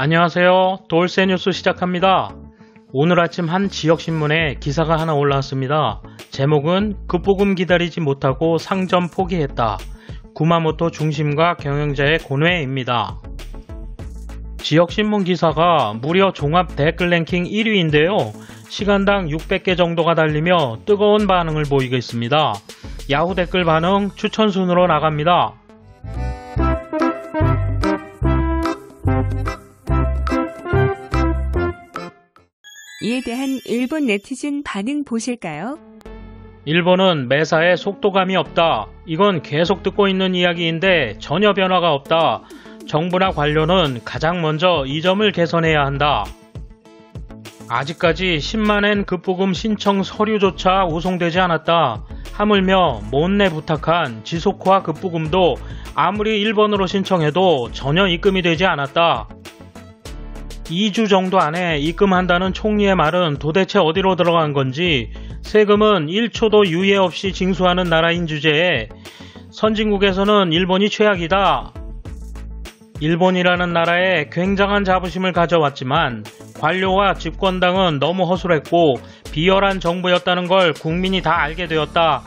안녕하세요. 돌쇠 뉴스 시작합니다. 오늘 아침 한 지역신문에 기사가 하나 올라왔습니다. 제목은 급부금 기다리지 못하고 상점 포기했다. 구마모토 중심가 경영자의 고뇌입니다. 지역신문 기사가 무려 종합 댓글 랭킹 1위인데요. 시간당 600개 정도가 달리며 뜨거운 반응을 보이고 있습니다. 야후 댓글 반응 추천 순으로 나갑니다. 이에 대한 일본 네티즌 반응 보실까요? 일본은 매사에 속도감이 없다. 이건 계속 듣고 있는 이야기인데 전혀 변화가 없다. 정부나 관료는 가장 먼저 이 점을 개선해야 한다. 아직까지 10만엔 급부금 신청 서류조차 우송되지 않았다. 하물며 못내 부탁한 지속화 급부금도 아무리 일본으로 신청해도 전혀 입금이 되지 않았다. 2주 정도 안에 입금한다는 총리의 말은 도대체 어디로 들어간 건지, 세금은 1초도 유예 없이 징수하는 나라인 주제에 선진국에서는 일본이 최악이다. 일본이라는 나라에 굉장한 자부심을 가져왔지만 관료와 집권당은 너무 허술했고 비열한 정부였다는 걸 국민이 다 알게 되었다.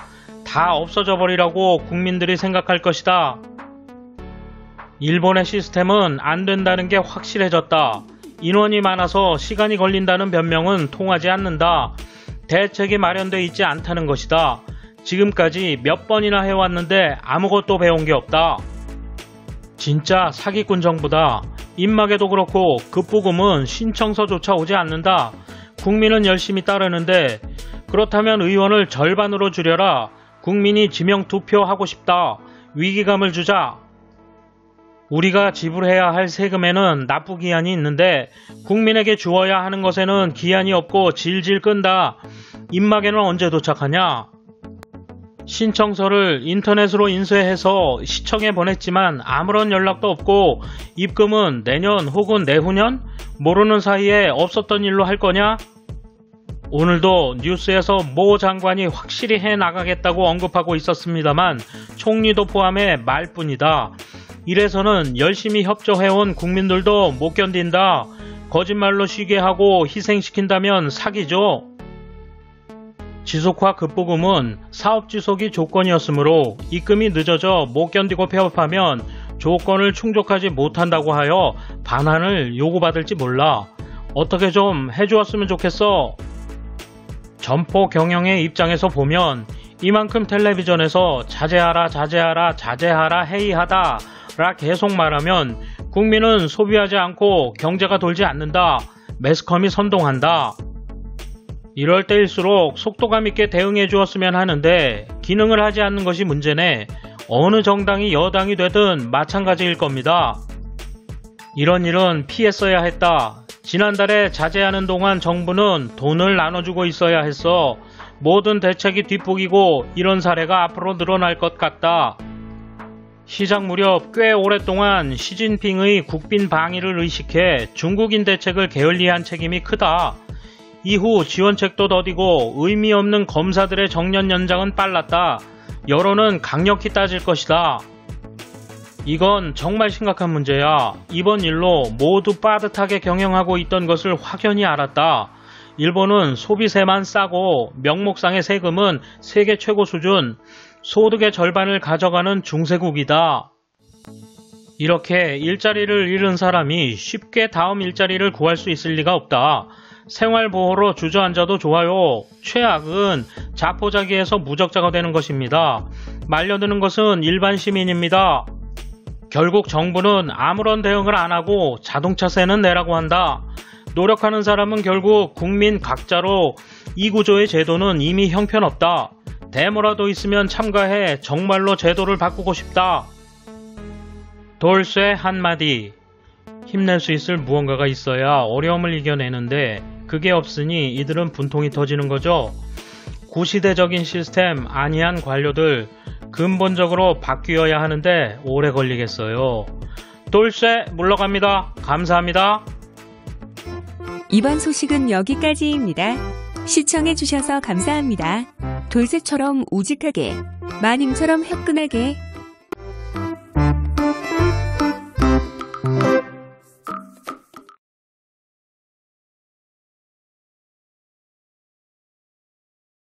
다 없어져 버리라고 국민들이 생각할 것이다. 일본의 시스템은 안 된다는 게 확실해졌다. 인원이 많아서 시간이 걸린다는 변명은 통하지 않는다. 대책이 마련되어 있지 않다는 것이다. 지금까지 몇 번이나 해왔는데 아무것도 배운 게 없다. 진짜 사기꾼 정부다. 입마개도 그렇고 급부금은 신청서조차 오지 않는다. 국민은 열심히 따르는데 그렇다면 의원을 절반으로 줄여라. 국민이 지명투표하고 싶다. 위기감을 주자. 우리가 지불해야 할 세금에는 납부기한이 있는데 국민에게 주어야 하는 것에는 기한이 없고 질질 끈다. 입마개는 언제 도착하냐? 신청서를 인터넷으로 인쇄해서 시청에 보냈지만 아무런 연락도 없고 입금은 내년 혹은 내후년? 모르는 사이에 없었던 일로 할 거냐? 오늘도 뉴스에서 모 장관이 확실히 해나가겠다고 언급하고 있었습니다만 총리도 포함해 말뿐이다. 이래서는 열심히 협조해온 국민들도 못 견딘다. 거짓말로 쉬게 하고 희생시킨다면 사기죠. 지속화 급부금은 사업 지속이 조건이었으므로 입금이 늦어져 못 견디고 폐업하면 조건을 충족하지 못한다고 하여 반환을 요구받을지 몰라. 어떻게 좀 해주었으면 좋겠어. 점포 경영의 입장에서 보면 이만큼 텔레비전에서 자제하라 자제하라 자제하라 회의하다 라 계속 말하면 국민은 소비하지 않고 경제가 돌지 않는다. 매스컴이 선동한다. 이럴 때일수록 속도감 있게 대응해 주었으면 하는데 기능을 하지 않는 것이 문제네. 어느 정당이 여당이 되든 마찬가지일 겁니다. 이런 일은 피했어야 했다. 지난달에 자제하는 동안 정부는 돈을 나눠주고 있어야 했어. 모든 대책이 뒷북이고 이런 사례가 앞으로 늘어날 것 같다. 시작 무렵 꽤 오랫동안 시진핑의 국빈 방위를 의식해 중국인 대책을 게을리한 책임이 크다. 이후 지원책도 더디고 의미 없는 검사들의 정년 연장은 빨랐다. 여론은 강력히 따질 것이다. 이건 정말 심각한 문제야. 이번 일로 모두 빠듯하게 경영하고 있던 것을 확연히 알았다. 일본은 소비세만 싸고 명목상의 세금은 세계 최고 수준, 소득의 절반을 가져가는 중세국이다. 이렇게 일자리를 잃은 사람이 쉽게 다음 일자리를 구할 수 있을 리가 없다. 생활보호로 주저앉아도 좋아요. 최악은 자포자기해서 무적자가 되는 것입니다. 말려드는 것은 일반 시민입니다. 결국 정부는 아무런 대응을 안 하고 자동차세는 내라고 한다. 노력하는 사람은 결국 국민 각자로 이 구조의 제도는 이미 형편없다. 데모라도 있으면 참가해. 정말로 제도를 바꾸고 싶다. 돌쇠 한마디. 힘낼 수 있을 무언가가 있어야 어려움을 이겨내는데 그게 없으니 이들은 분통이 터지는 거죠. 구시대적인 시스템 아니한 관료들 근본적으로 바뀌어야 하는데 오래 걸리겠어요. 돌쇠 물러갑니다. 감사합니다. 이번 소식은 여기까지입니다. 시청해주셔서 감사합니다. 돌쇠처럼 우직하게, 마님처럼 화끈하게